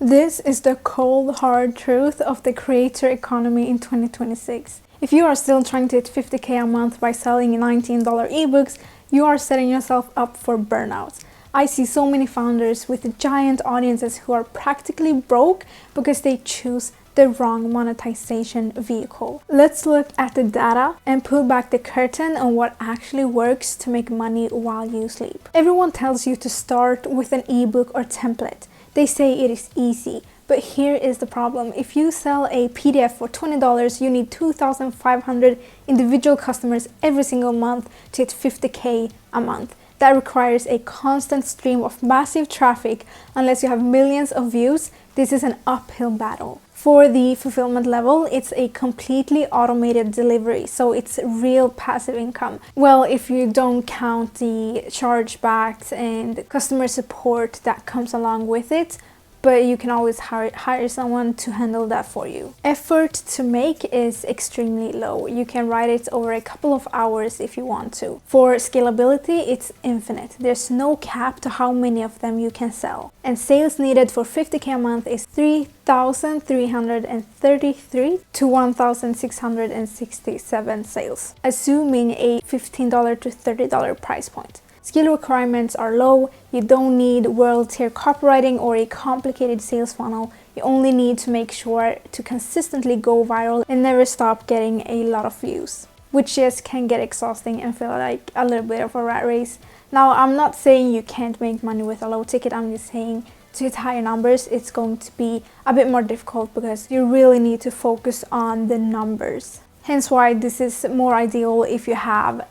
This is the cold, hard truth of the creator economy in 2026. If you are still trying to hit 50K a month by selling $19 ebooks, you are setting yourself up for burnout. I see so many founders with giant audiences who are practically broke because they choose the wrong monetization vehicle. Let's look at the data and pull back the curtain on what actually works to make money while you sleep. Everyone tells you to start with an ebook or template. They say it is easy, but here is the problem. If you sell a PDF for $20, you need 2,500 individual customers every single month to hit 50K a month. That requires a constant stream of massive traffic. Unless you have millions of views, this is an uphill battle. For the fulfillment level, it's a completely automated delivery, so it's real passive income. Well, if you don't count the chargebacks and customer support that comes along with it, but you can always hire someone to handle that for you. Effort to make is extremely low. You can write it over a couple of hours if you want to. For scalability, it's infinite. There's no cap to how many of them you can sell. And sales needed for 50K a month is 3,333 to 1,667 sales, assuming a $15 to $30 price point. Skill requirements are low. You don't need world-tier copywriting or a complicated sales funnel. You only need to make sure to consistently go viral and never stop getting a lot of views, which just can get exhausting and feel like a little bit of a rat race. Now, I'm not saying you can't make money with a low ticket. I'm just saying to hit higher numbers, it's going to be a bit more difficult because you really need to focus on the numbers. Hence why this is more ideal if you have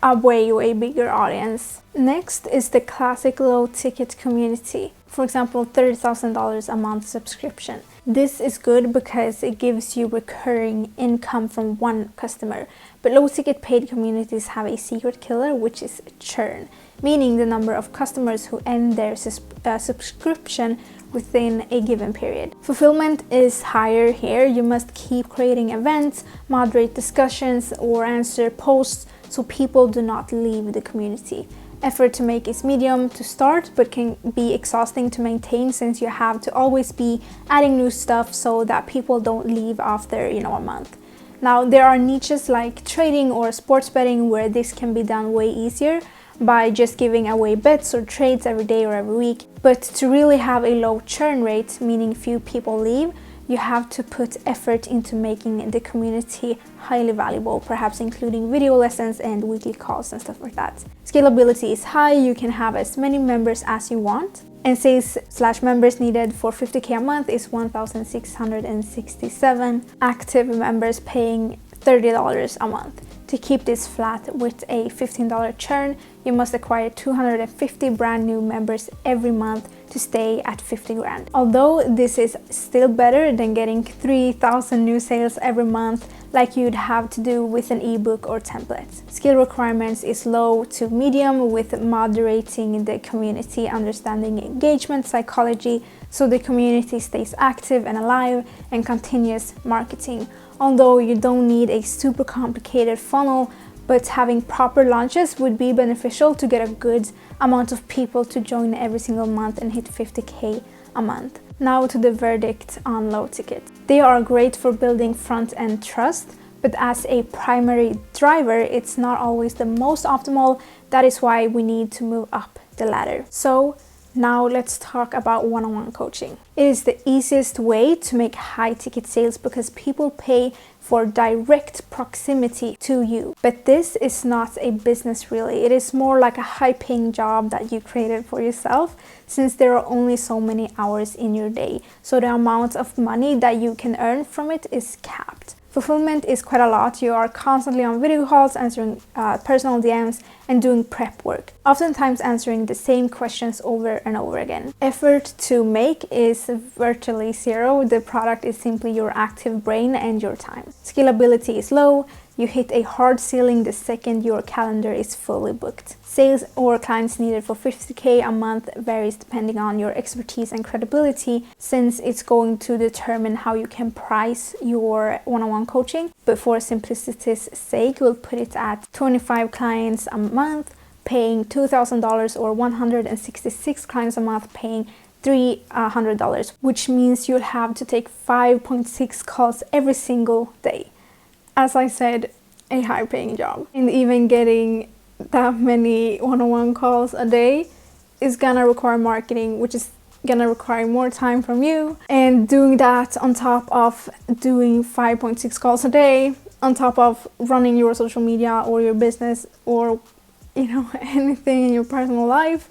a way bigger audience. Next is the classic low ticket community. For example, $30,000 a month subscription. This is good because it gives you recurring income from one customer. But low ticket paid communities have a secret killer, which is churn, meaning the number of customers who end their subscription within a given period. Fulfillment is higher here. You must keep creating events, moderate discussions, or answer posts so people do not leave the community. Effort to make is medium to start, but can be exhausting to maintain since you have to always be adding new stuff so that people don't leave after, a month. Now, there are niches like trading or sports betting where this can be done way easier by just giving away bets or trades every day or every week. But to really have a low churn rate, meaning few people leave, you have to put effort into making the community highly valuable, perhaps including video lessons and weekly calls and stuff like that. Scalability is high. You can have as many members as you want. And sales/members needed for 50K a month is 1,667. Active members paying $30 a month. To keep this flat with a $15 churn, you must acquire 250 brand new members every month to stay at 50 grand. Although this is still better than getting 3,000 new sales every month like you'd have to do with an ebook or template. Skill requirements is low to medium with moderating the community, understanding engagement psychology so the community stays active and alive, and continuous marketing. Although you don't need a super complicated funnel, but having proper launches would be beneficial to get a good amount of people to join every single month and hit 50K a month. Now to the verdict on low ticket. They are great for building front-end trust, but as a primary driver, it's not always the most optimal. That is why we need to move up the ladder. So now let's talk about one-on-one coaching. It is the easiest way to make high ticket sales because people pay for direct proximity to you. But this is not a business really. It is more like a high-paying job that you created for yourself, since there are only so many hours in your day. So the amount of money that you can earn from it is capped. Fulfillment is quite a lot. You are constantly on video calls, answering personal DMs, and doing prep work, oftentimes answering the same questions over and over again. Effort to make is virtually zero. The product is simply your active brain and your time. Scalability is low. You hit a hard ceiling the second your calendar is fully booked. Sales or clients needed for 50K a month varies depending on your expertise and credibility, since it's going to determine how you can price your one-on-one coaching. But for simplicity's sake, we'll put it at 25 clients a month paying $2,000 or 166 clients a month paying $300, which means you'll have to take 5.6 calls every single day. As I said, a high paying job. And even getting that many one-on-one calls a day is gonna require marketing, which is gonna require more time from you. And doing that on top of doing 5.6 calls a day, on top of running your social media or your business or, you know, anything in your personal life,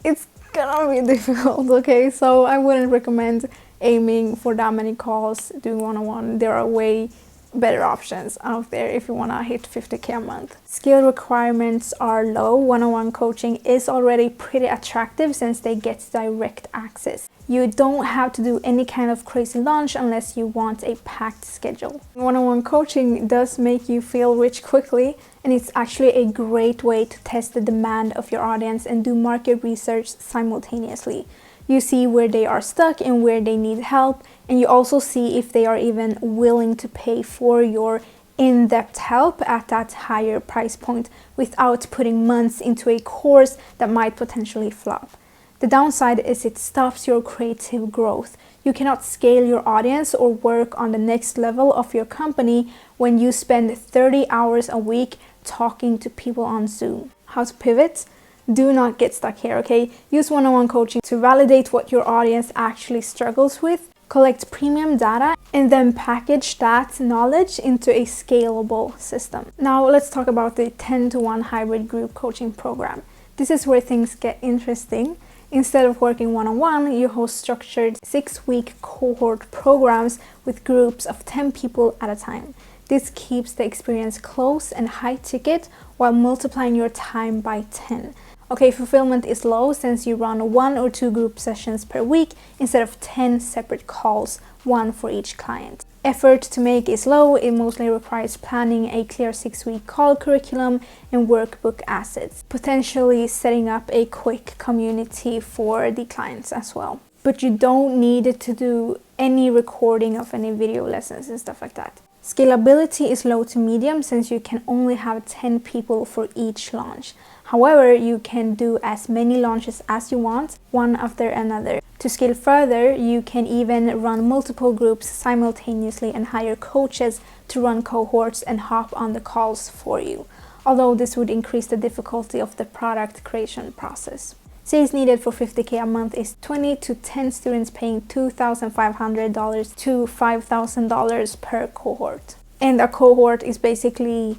it's gonna be difficult, okay? So I wouldn't recommend aiming for that many calls, doing one-on-one. There are way better options out there if you want to hit 50k a month. Skill requirements are low. One-on-one coaching is already pretty attractive since they get direct access. You don't have to do any kind of crazy launch unless you want a packed schedule. One-on-one coaching does make you feel rich quickly, and it's actually a great way to test the demand of your audience and do market research simultaneously. You see where they are stuck and where they need help, and you also see if they are even willing to pay for your in-depth help at that higher price point without putting months into a course that might potentially flop. The downside is it stops your creative growth. You cannot scale your audience or work on the next level of your company when you spend 30 hours a week talking to people on Zoom. How to pivot? Do not get stuck here, okay? Use one-on-one coaching to validate what your audience actually struggles with, collect premium data, and then package that knowledge into a scalable system. Now let's talk about the 10-to-1 hybrid group coaching program. This is where things get interesting. Instead of working one-on-one, you host structured 6-week cohort programs with groups of 10 people at a time. This keeps the experience close and high ticket while multiplying your time by 10. Okay, fulfillment is low since you run 1 or 2 group sessions per week instead of 10 separate calls, one for each client. Effort to make is low. It mostly requires planning a clear 6-week call curriculum and workbook assets, potentially setting up a quick community for the clients as well. But you don't need to do any recording of any video lessons and stuff like that. Scalability is low to medium since you can only have 10 people for each launch. However, you can do as many launches as you want, one after another. To scale further, you can even run multiple groups simultaneously and hire coaches to run cohorts and hop on the calls for you, although this would increase the difficulty of the product creation process. Sales needed for 50k a month is 20 to 10 students paying $2,500 to $5,000 per cohort. And a cohort is basically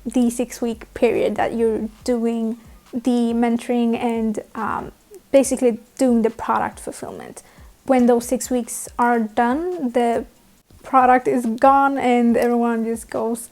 the 6-week period that you're doing the mentoring and basically doing the product fulfillment. When those 6 weeks are done, the product is gone and everyone just goes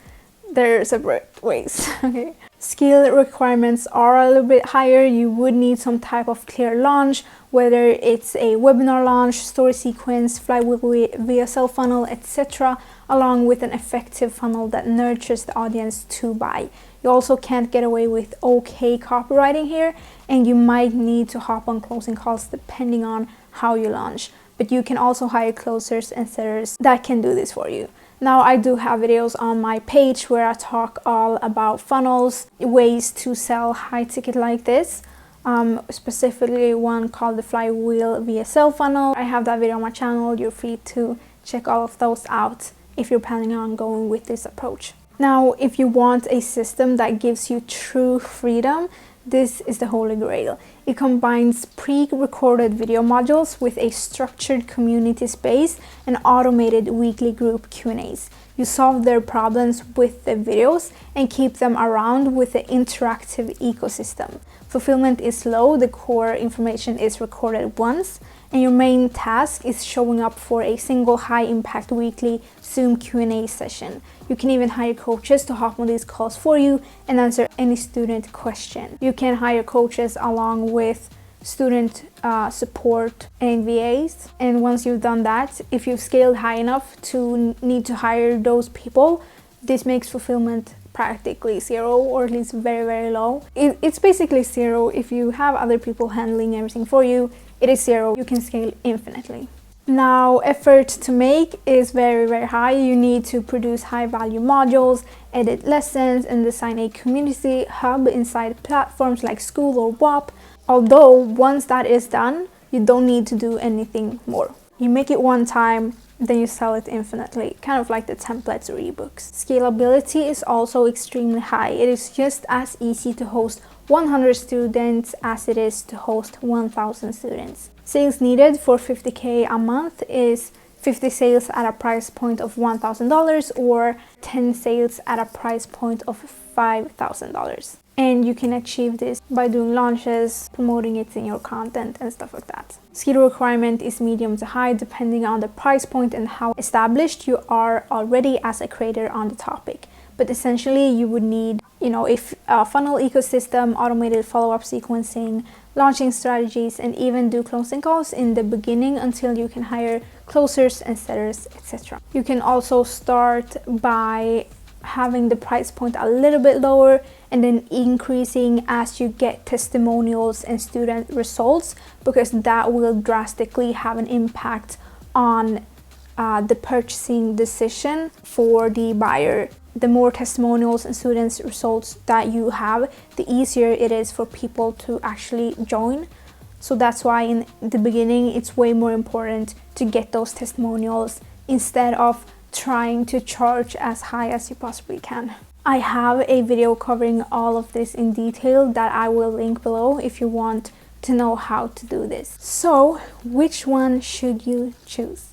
their separate ways. Okay. Skill requirements are a little bit higher. You would need some type of clear launch, whether it's a webinar launch, story sequence, flywheel VSL funnel, etc., along with an effective funnel that nurtures the audience to buy. You also can't get away with okay copywriting here, and you might need to hop on closing calls depending on how you launch. But you can also hire closers and setters that can do this for you. Now, I do have videos on my page where I talk all about funnels, ways to sell high ticket like this, specifically one called the flywheel VSL funnel. I have that video on my channel. You're free to check all of those out if you're planning on going with this approach. Now, if you want a system that gives you true freedom, this is the holy grail. It combines pre-recorded video modules with a structured community space and automated weekly group Q&As. You solve their problems with the videos and keep them around with the interactive ecosystem. Fulfillment is low, the core information is recorded once, and your main task is showing up for a single high-impact weekly Zoom Q&A session. You can even hire coaches to hop on these calls for you and answer any student question. You can hire coaches along with student support and VAs. And once you've done that, if you've scaled high enough to need to hire those people, this makes fulfillment practically zero, or at least very, very low. It's basically zero. If you have other people handling everything for you, it is zero. You can scale infinitely. Now, effort to make is very, very high. You need to produce high value modules, edit lessons, and design a community hub inside platforms like School or WAP. Although once that is done, you don't need to do anything more. You make it one time, then you sell it infinitely, kind of like the templates or ebooks. Scalability is also extremely high. It is just as easy to host 100 students as it is to host 1,000 students. Sales needed for 50K a month is 50 sales at a price point of $1,000 or 10 sales at a price point of $5,000. And you can achieve this by doing launches, promoting it in your content and stuff like that. Skill requirement is medium to high depending on the price point and how established you are already as a creator on the topic. But essentially you would need, a funnel ecosystem, automated follow-up sequencing, launching strategies, and even do closing calls in the beginning until you can hire closers and setters, etc. You can also start by having the price point a little bit lower and then increasing as you get testimonials and student results, because that will drastically have an impact on the purchasing decision for the buyer. The more testimonials and students results that you have, the easier it is for people to actually join. So that's why in the beginning it's way more important to get those testimonials instead of trying to charge as high as you possibly can. I have a video covering all of this in detail that I will link below if you want to know how to do this. So which one should you choose?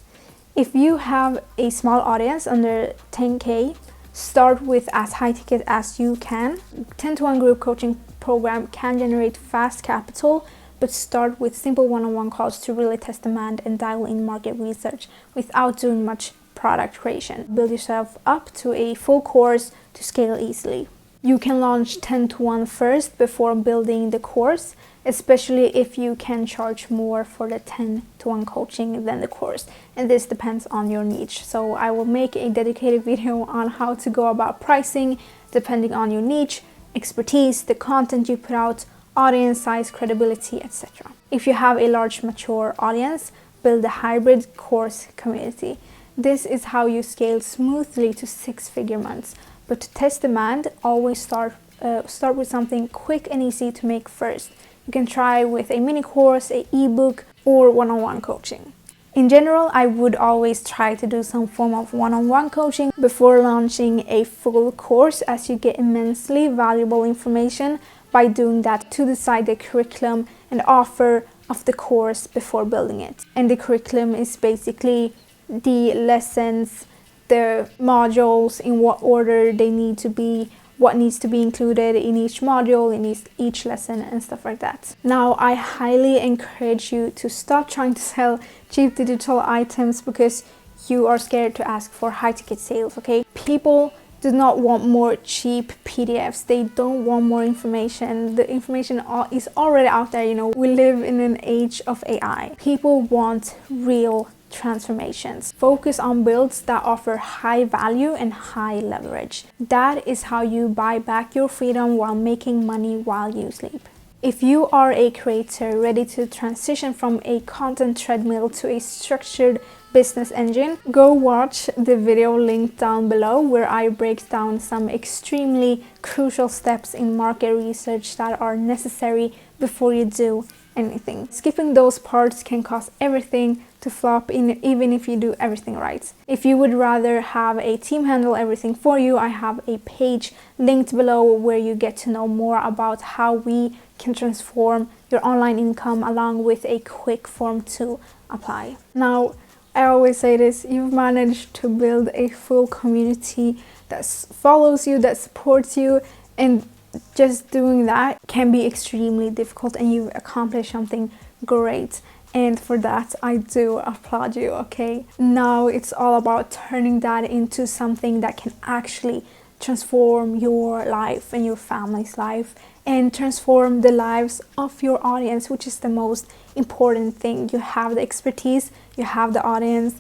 If you have a small audience under 10K, start with as high ticket as you can. 10-to-1 group coaching program can generate fast capital, but start with simple one-on-one calls to really test demand and dial in market research without doing much product creation. Build yourself up to a full course to scale easily. You can launch 10-to-1 first before building the course, especially if you can charge more for the 10-to-1 coaching than the course. And this depends on your niche. So I will make a dedicated video on how to go about pricing depending on your niche, expertise, the content you put out, audience size, credibility, etc. If you have a large mature audience, build a hybrid course community. This is how you scale smoothly to 6-figure months. But to test demand, always start with something quick and easy to make first. You can try with a mini course, an ebook, or one-on-one coaching. In general, I would always try to do some form of one-on-one coaching before launching a full course, as you get immensely valuable information by doing that to decide the curriculum and offer of the course before building it. And the curriculum is basically the lessons, the modules, in what order they need to be, what needs to be included in each module, in each lesson, and stuff like that. Now, I highly encourage you to stop trying to sell cheap digital items because you are scared to ask for high ticket sales, okay? People do not want more cheap PDFs. They don't want more information. The information is already out there, We live in an age of AI. People want real transformations. Focus on builds that offer high value and high leverage. That is how you buy back your freedom while making money while you sleep. If you are a creator ready to transition from a content treadmill to a structured business engine, go watch the video linked down below where I break down some extremely crucial steps in market research that are necessary before you do anything. Skipping those parts can cause everything to flop even if you do everything right. If you would rather have a team handle everything for you, I have a page linked below where you get to know more about how we can transform your online income along with a quick form to apply. Now, I always say this, you've managed to build a full community that follows you, that supports you, and just doing that can be extremely difficult, and you've accomplished something great. And for that, I do applaud you, okay? Now it's all about turning that into something that can actually transform your life and your family's life and transform the lives of your audience, which is the most important thing. You have the expertise, you have the audience,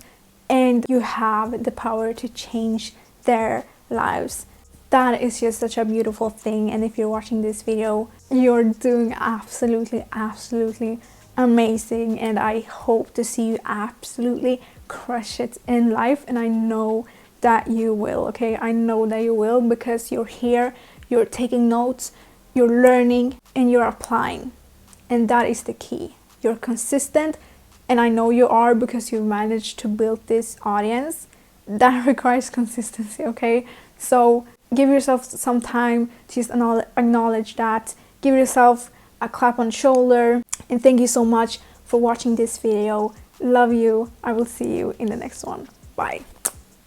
and you have the power to change their lives. That is just such a beautiful thing, and if you're watching this video, you're doing absolutely amazing, and I hope to see you absolutely crush it in life, and I know that you will, okay? I know that you will, because you're here, you're taking notes, you're learning, and you're applying, and that is the key. you're consistent, and I know you are because you managed to build this audience. That requires consistency, okay? So give yourself some time to just acknowledge that. Give yourself a clap on the shoulder, and thank you so much for watching this video. Love you. I will see you in the next one. Bye.